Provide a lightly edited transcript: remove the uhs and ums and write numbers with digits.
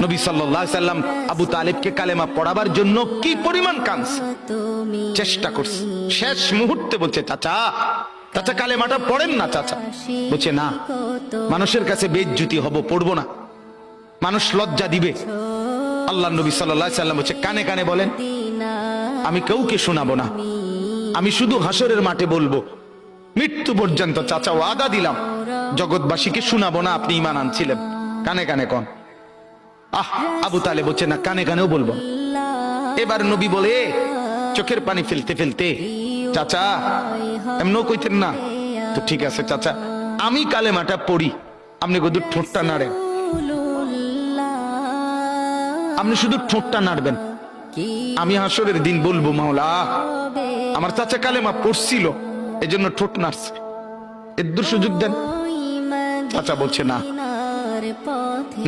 নবী সাল্লাল্লাহু আলাইহি সাল্লাম আবু তালিবকে কালেমা পড়াবার জন্য কি পরিমাণ কাঁদছে, চেষ্টা করছে। শেষ মুহূর্তে বলছে, চাচা চাচা কালেমাটা পড়েন না। চাচা বলছে, না, মানুষের কাছে বেইজ্জতি হব, পড়বো না, মানুষ লজ্জা দিবে। আল্লাহ নবী সাল্লাল্লাহু আলাইহি সাল্লাম বলছে, কানে কানে বলেন, আমি কাউকে শোনাবো না, আমি শুধু হাসরের মাঠে বলবো, মৃত্যু পর্যন্ত চাচা ওয়াদা দিলাম জগৎবাসীকে শোনাবো না আপনি ঈমান আনছিলেন। কানে কানে কোন। আবু তালেব বলছে, না, কানে কানেও বলবো। এবার নবী বলে, চোখের পানি ফেলতে ফেলতে, চাচা এমনও কইতেন না তো, ঠিক আছে চাচা, আমি কালেমাটা পড়ি, আপনি শুধু ঠোঁটটা নাড়েন, আপনি শুধু ঠোঁটটা নাড়বেন, আমি হাসরের দিন বলবো, মাওলা আমার চাচা কালেমা পড়ছিল এজন্য ঠোঁট নাড়ছে, এর সুযোগ দেন। চাচা বলছে, না,